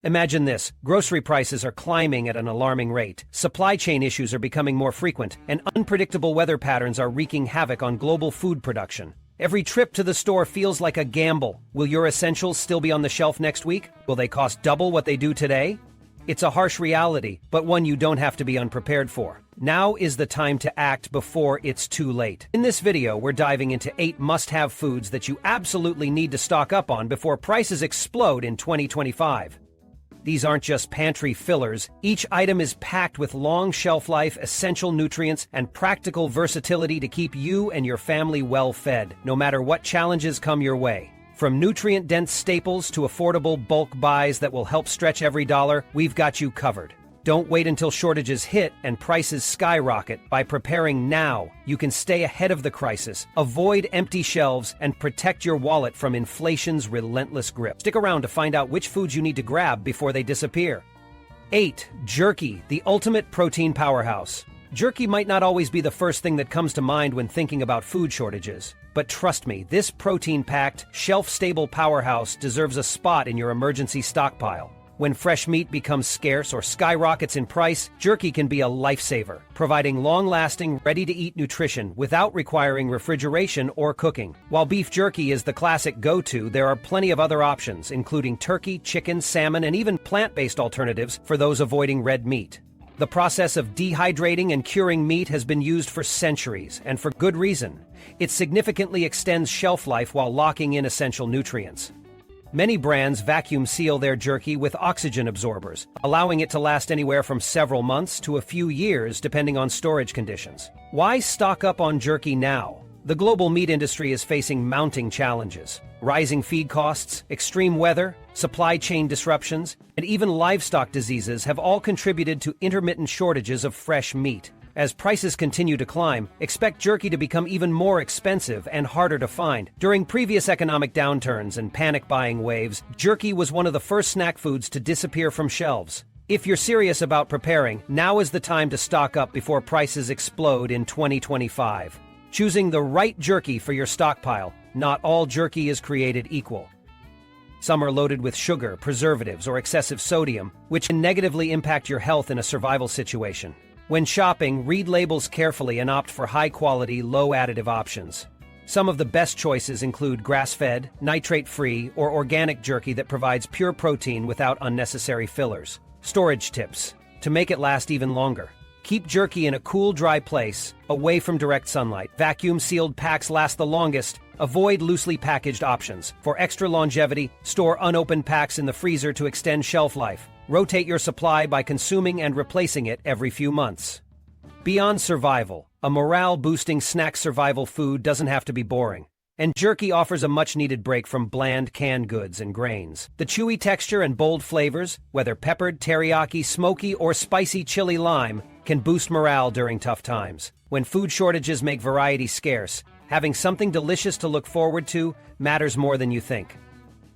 Imagine this, grocery prices are climbing at an alarming rate, supply chain issues are becoming more frequent, and unpredictable weather patterns are wreaking havoc on global food production. Every trip to the store feels like a gamble. Will your essentials still be on the shelf next week? Will they cost double what they do today? It's a harsh reality, but one you don't have to be unprepared for. Now is the time to act before it's too late. In this video, we're diving into 8 must-have foods that you absolutely need to stock up on before prices explode in 2025. These aren't just pantry fillers. Each item is packed with long shelf life, essential nutrients, and practical versatility to keep you and your family well fed, no matter what challenges come your way. From nutrient-dense staples to affordable bulk buys that will help stretch every dollar, we've got you covered. Don't wait until shortages hit and prices skyrocket. By preparing now, you can stay ahead of the crisis, avoid empty shelves, and protect your wallet from inflation's relentless grip. Stick around to find out which foods you need to grab before they disappear. 8. Jerky, the ultimate protein powerhouse. Jerky might not always be the first thing that comes to mind when thinking about food shortages. But trust me, this protein-packed, shelf-stable powerhouse deserves a spot in your emergency stockpile. When fresh meat becomes scarce or skyrockets in price, jerky can be a lifesaver, providing long-lasting, ready-to-eat nutrition without requiring refrigeration or cooking. While beef jerky is the classic go-to, there are plenty of other options, including turkey, chicken, salmon, and even plant-based alternatives for those avoiding red meat. The process of dehydrating and curing meat has been used for centuries, and for good reason. It significantly extends shelf life while locking in essential nutrients. Many brands vacuum seal their jerky with oxygen absorbers, allowing it to last anywhere from several months to a few years depending on storage conditions. Why stock up on jerky now? The global meat industry is facing mounting challenges. Rising feed costs, extreme weather, supply chain disruptions, and even livestock diseases have all contributed to intermittent shortages of fresh meat. As prices continue to climb, expect jerky to become even more expensive and harder to find. During previous economic downturns and panic buying waves, jerky was one of the first snack foods to disappear from shelves. If you're serious about preparing, now is the time to stock up before prices explode in 2025. Choosing the right jerky for your stockpile. Not all jerky is created equal. Some are loaded with sugar, preservatives, or excessive sodium, which can negatively impact your health in a survival situation. When shopping, read labels carefully and opt for high-quality, low-additive options. Some of the best choices include grass-fed, nitrate-free, or organic jerky that provides pure protein without unnecessary fillers. Storage tips. To make it last even longer. Keep jerky in a cool, dry place, away from direct sunlight. Vacuum-sealed packs last the longest. Avoid loosely packaged options. For extra longevity, store unopened packs in the freezer to extend shelf life. Rotate your supply by consuming and replacing it every few months. Beyond survival, a morale-boosting snack survival food doesn't have to be boring. And jerky offers a much-needed break from bland canned goods and grains. The chewy texture and bold flavors, whether peppered, teriyaki, smoky, or spicy chili lime, can boost morale during tough times. When food shortages make variety scarce, having something delicious to look forward to matters more than you think.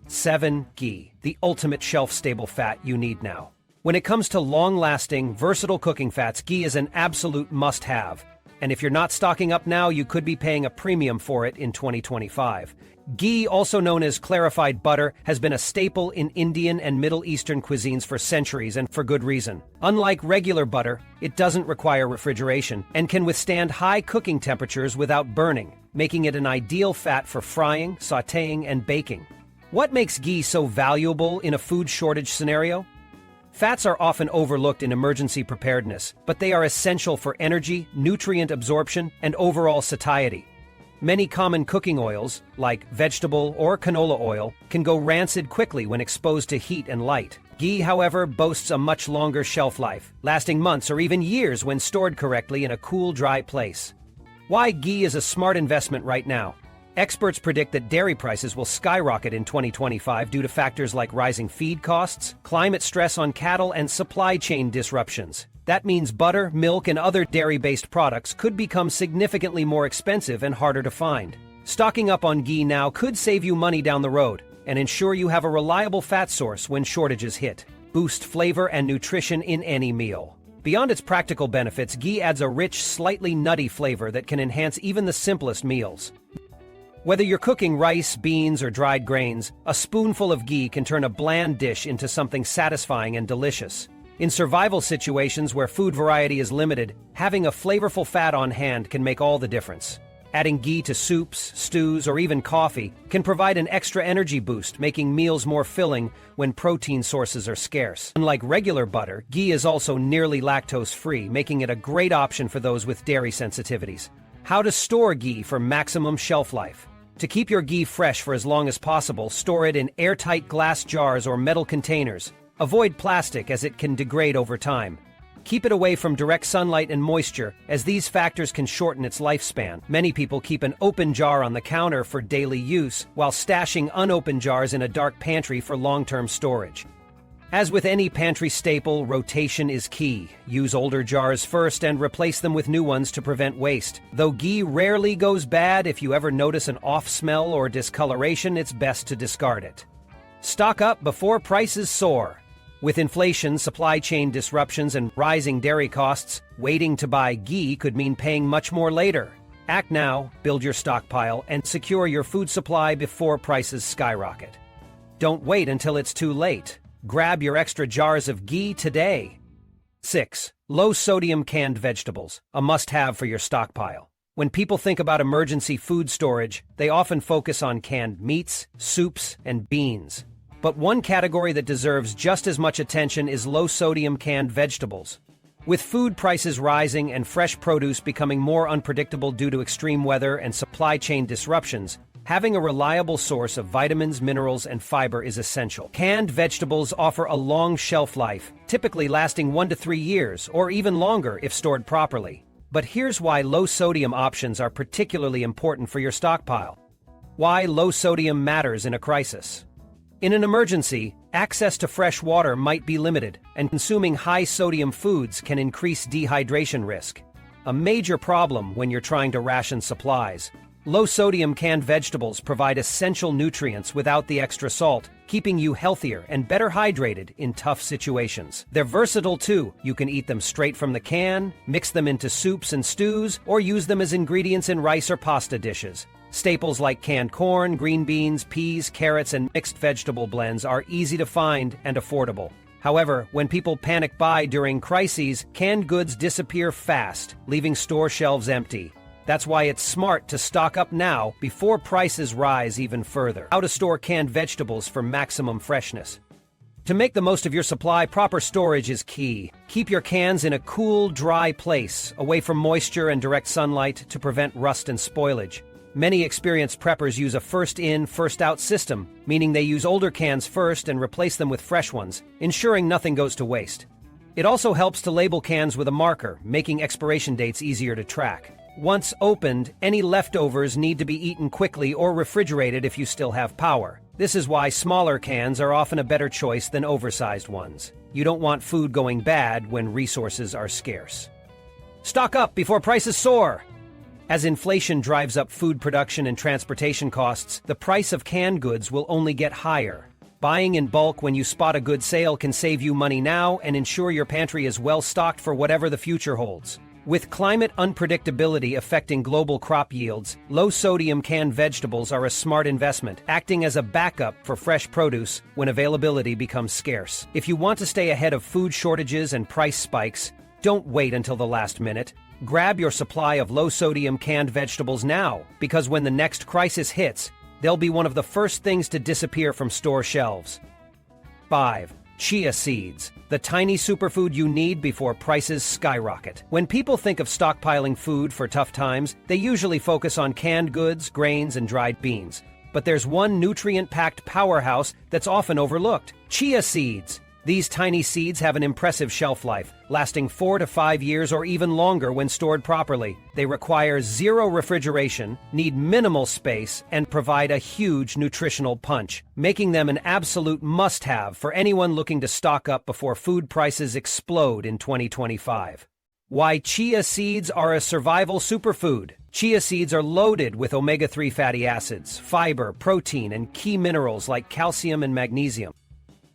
7. Ghee, the ultimate shelf-stable fat you need now. When it comes to long-lasting, versatile cooking fats, ghee is an absolute must-have. And if you're not stocking up now, you could be paying a premium for it in 2025. Ghee, also known as clarified butter, has been a staple in Indian and Middle Eastern cuisines for centuries, and for good reason. Unlike regular butter, it doesn't require refrigeration and can withstand high cooking temperatures without burning, making it an ideal fat for frying, sautéing, and baking. What makes ghee so valuable in a food shortage scenario? Fats are often overlooked in emergency preparedness, but they are essential for energy, nutrient absorption, and overall satiety. Many common cooking oils, like vegetable or canola oil, can go rancid quickly when exposed to heat and light. Ghee, however, boasts a much longer shelf life, lasting months or even years when stored correctly in a cool, dry place. Why ghee is a smart investment right now? Experts predict that dairy prices will skyrocket in 2025 due to factors like rising feed costs, climate stress on cattle, and supply chain disruptions. That means butter, milk, and other dairy-based products could become significantly more expensive and harder to find. Stocking up on ghee now could save you money down the road and ensure you have a reliable fat source when shortages hit. Boost flavor and nutrition in any meal. Beyond its practical benefits, ghee adds a rich, slightly nutty flavor that can enhance even the simplest meals. Whether you're cooking rice, beans, or dried grains, a spoonful of ghee can turn a bland dish into something satisfying and delicious. In survival situations where food variety is limited, having a flavorful fat on hand can make all the difference. Adding ghee to soups, stews, or even coffee can provide an extra energy boost, making meals more filling when protein sources are scarce. Unlike regular butter, ghee is also nearly lactose-free, making it a great option for those with dairy sensitivities. How to store ghee for maximum shelf life. To keep your ghee fresh for as long as possible, store it in airtight glass jars or metal containers. Avoid plastic as it can degrade over time. Keep it away from direct sunlight and moisture, as these factors can shorten its lifespan. Many people keep an open jar on the counter for daily use, while stashing unopened jars in a dark pantry for long-term storage. As with any pantry staple, rotation is key. Use older jars first and replace them with new ones to prevent waste. Though ghee rarely goes bad, if you ever notice an off smell or discoloration, it's best to discard it. Stock up before prices soar. With inflation, supply chain disruptions, and rising dairy costs, waiting to buy ghee could mean paying much more later. Act now, build your stockpile, and secure your food supply before prices skyrocket. Don't wait until it's too late. Grab your extra jars of ghee today. 6. Low-sodium canned vegetables, a must-have for your stockpile. When people think about emergency food storage, they often focus on canned meats, soups, and beans. But one category that deserves just as much attention is low-sodium canned vegetables. With food prices rising and fresh produce becoming more unpredictable due to extreme weather and supply chain disruptions, having a reliable source of vitamins, minerals, and fiber is essential. Canned vegetables offer a long shelf life, typically lasting 1 to 3 years, or even longer if stored properly. But here's why low-sodium options are particularly important for your stockpile. Why low sodium matters in a crisis. In an emergency, access to fresh water might be limited, and consuming high-sodium foods can increase dehydration risk. A major problem when you're trying to ration supplies. Low-sodium canned vegetables provide essential nutrients without the extra salt, keeping you healthier and better hydrated in tough situations. They're versatile too. You can eat them straight from the can, mix them into soups and stews, or use them as ingredients in rice or pasta dishes. Staples like canned corn, green beans, peas, carrots, and mixed vegetable blends are easy to find and affordable. However, when people panic buy during crises, canned goods disappear fast, leaving store shelves empty. That's why it's smart to stock up now before prices rise even further. How to store canned vegetables for maximum freshness. To make the most of your supply, proper storage is key. Keep your cans in a cool, dry place, away from moisture and direct sunlight to prevent rust and spoilage. Many experienced preppers use a first-in, first-out system, meaning they use older cans first and replace them with fresh ones, ensuring nothing goes to waste. It also helps to label cans with a marker, making expiration dates easier to track. Once opened, any leftovers need to be eaten quickly or refrigerated if you still have power. This is why smaller cans are often a better choice than oversized ones. You don't want food going bad when resources are scarce. Stock up before prices soar! As inflation drives up food production and transportation costs, the price of canned goods will only get higher. Buying in bulk when you spot a good sale can save you money now and ensure your pantry is well stocked for whatever the future holds. With climate unpredictability affecting global crop yields, low-sodium canned vegetables are a smart investment, acting as a backup for fresh produce when availability becomes scarce. If you want to stay ahead of food shortages and price spikes, don't wait until the last minute. Grab your supply of low-sodium canned vegetables now, because when the next crisis hits, they'll be one of the first things to disappear from store shelves. 5. Chia seeds, the tiny superfood you need before prices skyrocket. When people think of stockpiling food for tough times, they usually focus on canned goods, grains, and dried beans. But there's one nutrient-packed powerhouse that's often overlooked: chia seeds. These tiny seeds have an impressive shelf life, lasting 4 to 5 years or even longer when stored properly. They require zero refrigeration, need minimal space, and provide a huge nutritional punch, making them an absolute must-have for anyone looking to stock up before food prices explode in 2025. Why chia seeds are a survival superfood. Chia seeds are loaded with omega-3 fatty acids, fiber, protein, and key minerals like calcium and magnesium.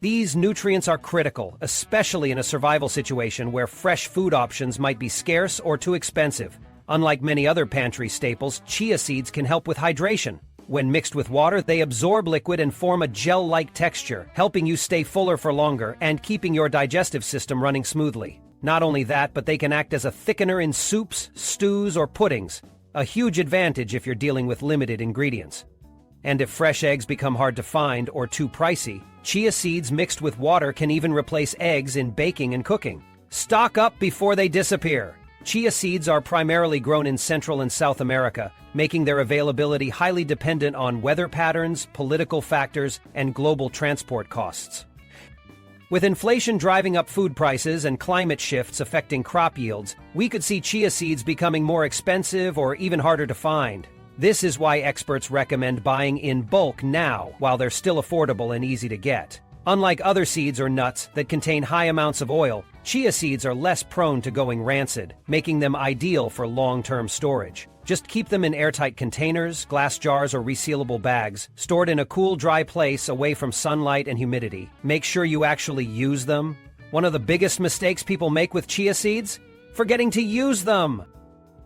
These nutrients are critical, especially in a survival situation where fresh food options might be scarce or too expensive. Unlike many other pantry staples, chia seeds can help with hydration. When mixed with water, they absorb liquid and form a gel-like texture, helping you stay fuller for longer and keeping your digestive system running smoothly. Not only that, but they can act as a thickener in soups, stews, or puddings, a huge advantage if you're dealing with limited ingredients. And if fresh eggs become hard to find or too pricey, chia seeds mixed with water can even replace eggs in baking and cooking. Stock up before they disappear. Chia seeds are primarily grown in Central and South America, making their availability highly dependent on weather patterns, political factors, and global transport costs. With inflation driving up food prices and climate shifts affecting crop yields, we could see chia seeds becoming more expensive or even harder to find. This is why experts recommend buying in bulk now, while they're still affordable and easy to get. Unlike other seeds or nuts that contain high amounts of oil, chia seeds are less prone to going rancid, making them ideal for long-term storage. Just keep them in airtight containers, glass jars, or resealable bags, stored in a cool, dry place away from sunlight and humidity. Make sure you actually use them. One of the biggest mistakes people make with chia seeds? Forgetting to use them!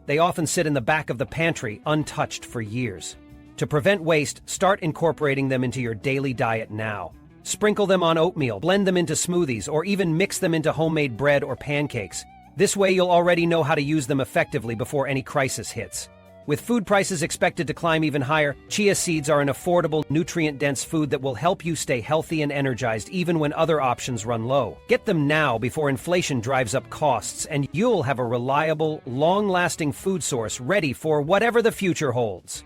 They often sit in the back of the pantry untouched for years. To prevent waste, start incorporating them into your daily diet now. Sprinkle them on oatmeal, blend them into smoothies, or even mix them into homemade bread or pancakes. This way you'll already know how to use them effectively before any crisis hits. With food prices expected to climb even higher, chia seeds are an affordable, nutrient-dense food that will help you stay healthy and energized even when other options run low. Get them now before inflation drives up costs, and you'll have a reliable, long-lasting food source ready for whatever the future holds.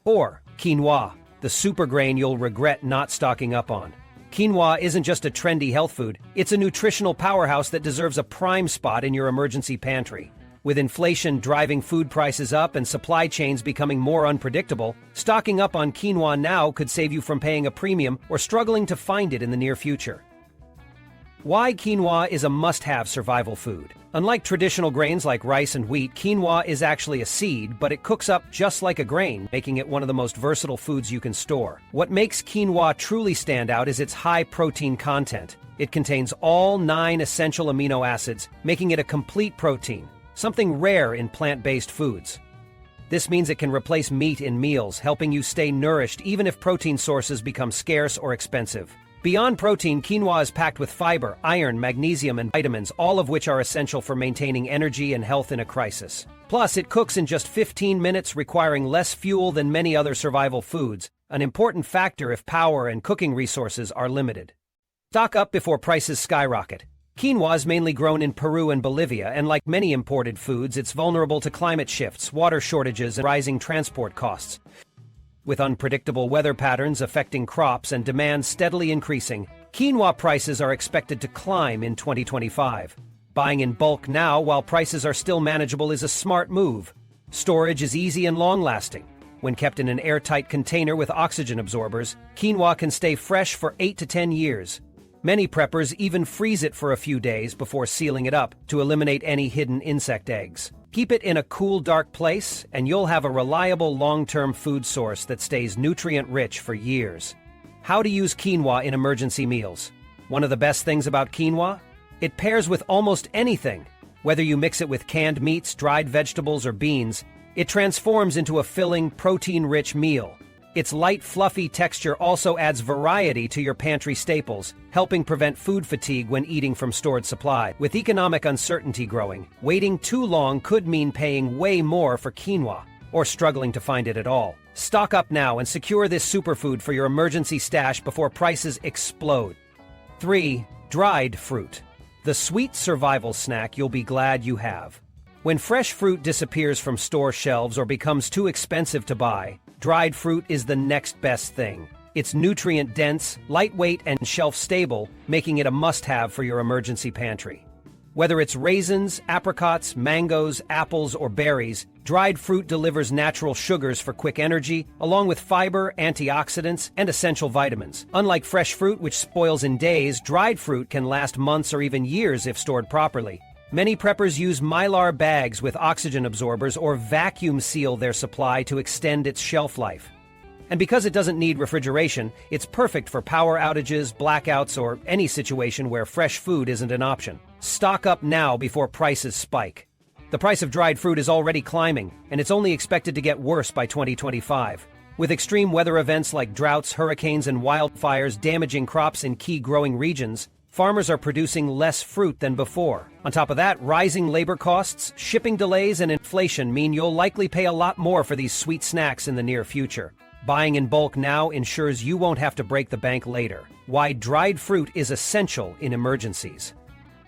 Or quinoa, the super grain you'll regret not stocking up on. Quinoa isn't just a trendy health food, it's a nutritional powerhouse that deserves a prime spot in your emergency pantry. With inflation driving food prices up and supply chains becoming more unpredictable, stocking up on quinoa now could save you from paying a premium or struggling to find it in the near future. Why quinoa is a must-have survival food. Unlike traditional grains like rice and wheat, quinoa is actually a seed, but it cooks up just like a grain, making it one of the most versatile foods you can store. What makes quinoa truly stand out is its high protein content. It contains all 9 essential amino acids, making it a complete protein, something rare in plant-based foods. This means it can replace meat in meals, helping you stay nourished even if protein sources become scarce or expensive. Beyond protein, quinoa is packed with fiber, iron, magnesium, and vitamins, all of which are essential for maintaining energy and health in a crisis. Plus, it cooks in just 15 minutes, requiring less fuel than many other survival foods, an important factor if power and cooking resources are limited. Stock up before prices skyrocket. Quinoa is mainly grown in Peru and Bolivia, and like many imported foods, it's vulnerable to climate shifts, water shortages, and rising transport costs. With unpredictable weather patterns affecting crops and demand steadily increasing, quinoa prices are expected to climb in 2025. Buying in bulk now while prices are still manageable is a smart move. Storage is easy and long-lasting. When kept in an airtight container with oxygen absorbers, quinoa can stay fresh for 8 to 10 years. Many preppers even freeze it for a few days before sealing it up to eliminate any hidden insect eggs. Keep it in a cool, dark place, and you'll have a reliable long-term food source that stays nutrient-rich for years. How to use quinoa in emergency meals. One of the best things about quinoa? It pairs with almost anything. Whether you mix it with canned meats, dried vegetables, or beans, it transforms into a filling, protein-rich meal. Its light, fluffy texture also adds variety to your pantry staples, helping prevent food fatigue when eating from stored supply. With economic uncertainty growing, waiting too long could mean paying way more for quinoa, or struggling to find it at all. Stock up now and secure this superfood for your emergency stash before prices explode. 3. Dried fruit. The sweet survival snack you'll be glad you have. When fresh fruit disappears from store shelves or becomes too expensive to buy, dried fruit is the next best thing. It's nutrient-dense, lightweight, and shelf-stable, making it a must-have for your emergency pantry. Whether it's raisins, apricots, mangoes, apples, or berries, dried fruit delivers natural sugars for quick energy, along with fiber, antioxidants, and essential vitamins. Unlike fresh fruit, which spoils in days, dried fruit can last months or even years if stored properly. Many preppers use mylar bags with oxygen absorbers or vacuum seal their supply to extend its shelf life. And because it doesn't need refrigeration, it's perfect for power outages, blackouts, or any situation where fresh food isn't an option. Stock up now before prices spike. The price of dried fruit is already climbing, and it's only expected to get worse by 2025. With extreme weather events like droughts, hurricanes, and wildfires damaging crops in key growing regions, farmers are producing less fruit than before. On top of that, rising labor costs, shipping delays, and inflation mean you'll likely pay a lot more for these sweet snacks in the near future. Buying in bulk now ensures you won't have to break the bank later. Why dried fruit is essential in emergencies.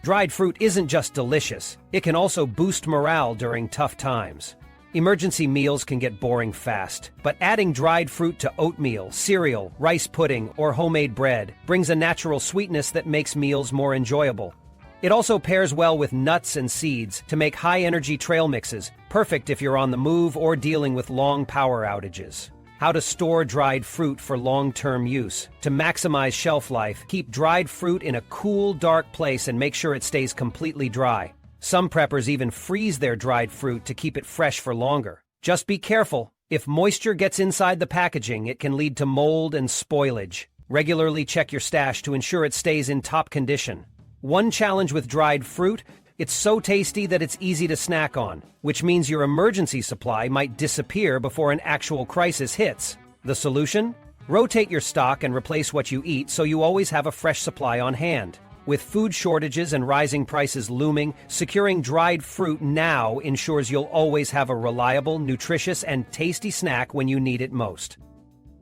Dried fruit isn't just delicious, it can also boost morale during tough times. Emergency meals can get boring fast, but adding dried fruit to oatmeal, cereal, rice pudding, or homemade bread brings a natural sweetness that makes meals more enjoyable. It also pairs well with nuts and seeds to make high-energy trail mixes, perfect if you're on the move or dealing with long power outages. How to store dried fruit for long-term use. To maximize shelf life, keep dried fruit in a cool, dark place and make sure it stays completely dry. Some preppers even freeze their dried fruit to keep it fresh for longer. Just be careful. If moisture gets inside the packaging, it can lead to mold and spoilage. Regularly check your stash to ensure it stays in top condition. One challenge with dried fruit: it's so tasty that it's easy to snack on, which means your emergency supply might disappear before an actual crisis hits. The solution? Rotate your stock and replace what you eat so you always have a fresh supply on hand. With food shortages and rising prices looming, securing dried fruit now ensures you'll always have a reliable, nutritious, and tasty snack when you need it most.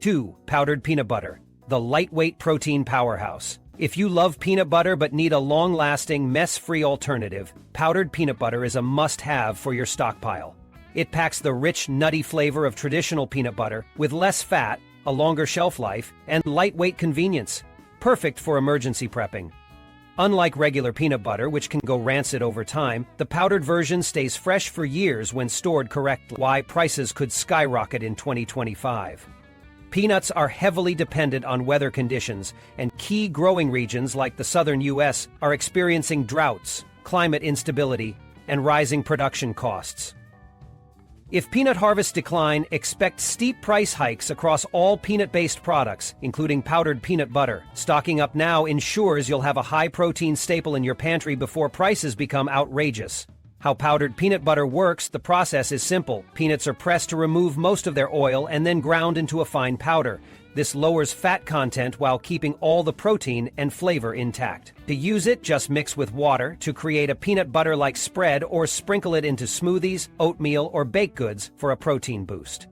2. Powdered peanut butter, the lightweight protein powerhouse. If you love peanut butter but need a long-lasting, mess-free alternative, powdered peanut butter is a must-have for your stockpile. It packs the rich, nutty flavor of traditional peanut butter with less fat, a longer shelf life, and lightweight convenience. Perfect for emergency prepping. Unlike regular peanut butter, which can go rancid over time, the powdered version stays fresh for years when stored correctly. Why prices could skyrocket in 2025. Peanuts are heavily dependent on weather conditions, and key growing regions like the southern U.S. are experiencing droughts, climate instability, and rising production costs. If peanut harvests decline, expect steep price hikes across all peanut-based products, including powdered peanut butter. Stocking up now ensures you'll have a high-protein staple in your pantry before prices become outrageous. How powdered peanut butter works: the process is simple. Peanuts are pressed to remove most of their oil and then ground into a fine powder. This lowers fat content while keeping all the protein and flavor intact. To use it, just mix with water to create a peanut butter-like spread or sprinkle it into smoothies, oatmeal, or baked goods for a protein boost.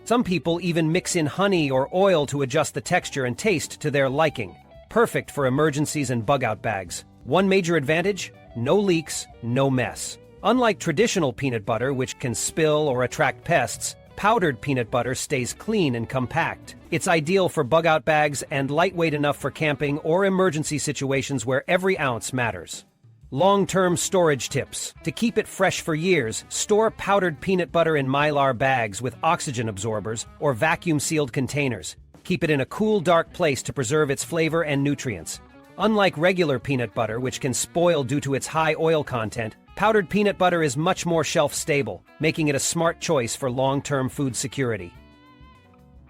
Some people even mix in honey or oil to adjust the texture and taste to their liking. Perfect for emergencies and bug-out bags. One major advantage: no leaks, no mess. Unlike traditional peanut butter, which can spill or attract pests, powdered peanut butter stays clean and compact. It's ideal for bug-out bags and lightweight enough for camping or emergency situations where every ounce matters. Long-term storage tips. To keep it fresh for years, store powdered peanut butter in Mylar bags with oxygen absorbers or vacuum-sealed containers. Keep it in a cool, dark place to preserve its flavor and nutrients. Unlike regular peanut butter, which can spoil due to its high oil content, powdered peanut butter is much more shelf-stable, making it a smart choice for long-term food security.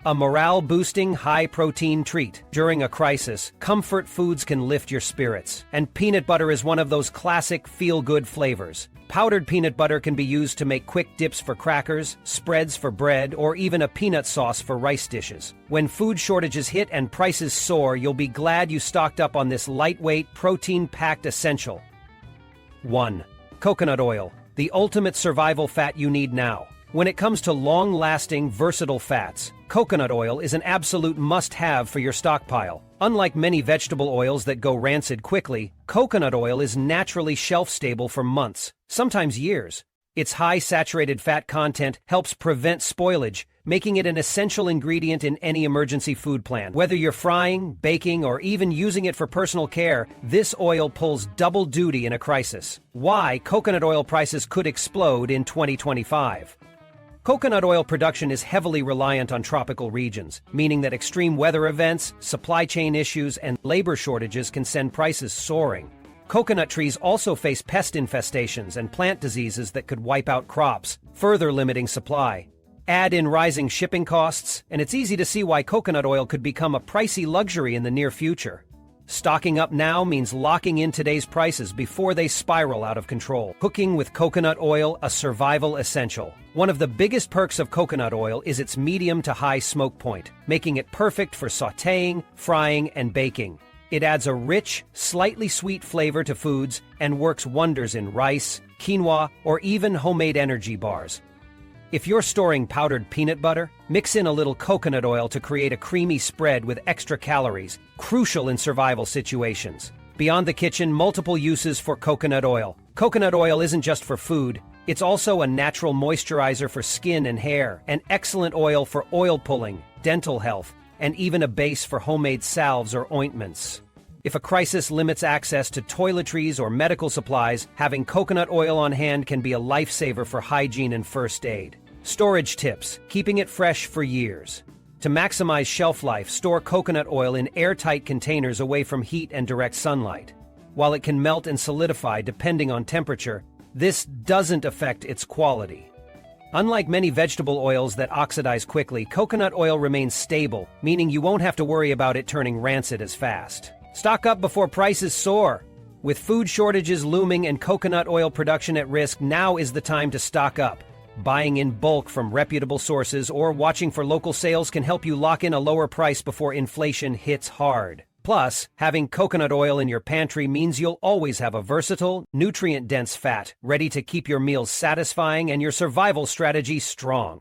A morale-boosting, high-protein treat. During a crisis, comfort foods can lift your spirits, and peanut butter is one of those classic feel-good flavors. Powdered peanut butter can be used to make quick dips for crackers, spreads for bread, or even a peanut sauce for rice dishes. When food shortages hit and prices soar, you'll be glad you stocked up on this lightweight, protein-packed essential. 1. Coconut oil, the ultimate survival fat you need now. When it comes to long-lasting, versatile fats, coconut oil is an absolute must-have for your stockpile. Unlike many vegetable oils that go rancid quickly, coconut oil is naturally shelf-stable for months, sometimes years. Its high saturated fat content helps prevent spoilage, making it an essential ingredient in any emergency food plan. Whether you're frying, baking, or even using it for personal care, this oil pulls double duty in a crisis. Why coconut oil prices could explode in 2025. Coconut oil production is heavily reliant on tropical regions, meaning that extreme weather events, supply chain issues, and labor shortages can send prices soaring. Coconut trees also face pest infestations and plant diseases that could wipe out crops, further limiting supply. Add in rising shipping costs, and it's easy to see why coconut oil could become a pricey luxury in the near future. Stocking up now means locking in today's prices before they spiral out of control. Cooking with coconut oil, a survival essential. One of the biggest perks of coconut oil is its medium to high smoke point, making it perfect for sautéing, frying, and baking. It adds a rich, slightly sweet flavor to foods and works wonders in rice, quinoa, or even homemade energy bars. If you're storing powdered peanut butter, mix in a little coconut oil to create a creamy spread with extra calories, crucial in survival situations. Beyond the kitchen, multiple uses for coconut oil. Coconut oil isn't just for food, it's also a natural moisturizer for skin and hair, an excellent oil for oil pulling, dental health, and even a base for homemade salves or ointments. If a crisis limits access to toiletries or medical supplies, having coconut oil on hand can be a lifesaver for hygiene and first aid. Storage tips, keeping it fresh for years. To maximize shelf life, store coconut oil in airtight containers away from heat and direct sunlight. While it can melt and solidify depending on temperature, this doesn't affect its quality. Unlike many vegetable oils that oxidize quickly, coconut oil remains stable, meaning you won't have to worry about it turning rancid as fast. Stock up before prices soar. With food shortages looming and coconut oil production at risk, now is the time to stock up. Buying in bulk from reputable sources or watching for local sales can help you lock in a lower price before inflation hits hard. Plus, having coconut oil in your pantry means you'll always have a versatile, nutrient-dense fat ready to keep your meals satisfying and your survival strategy strong.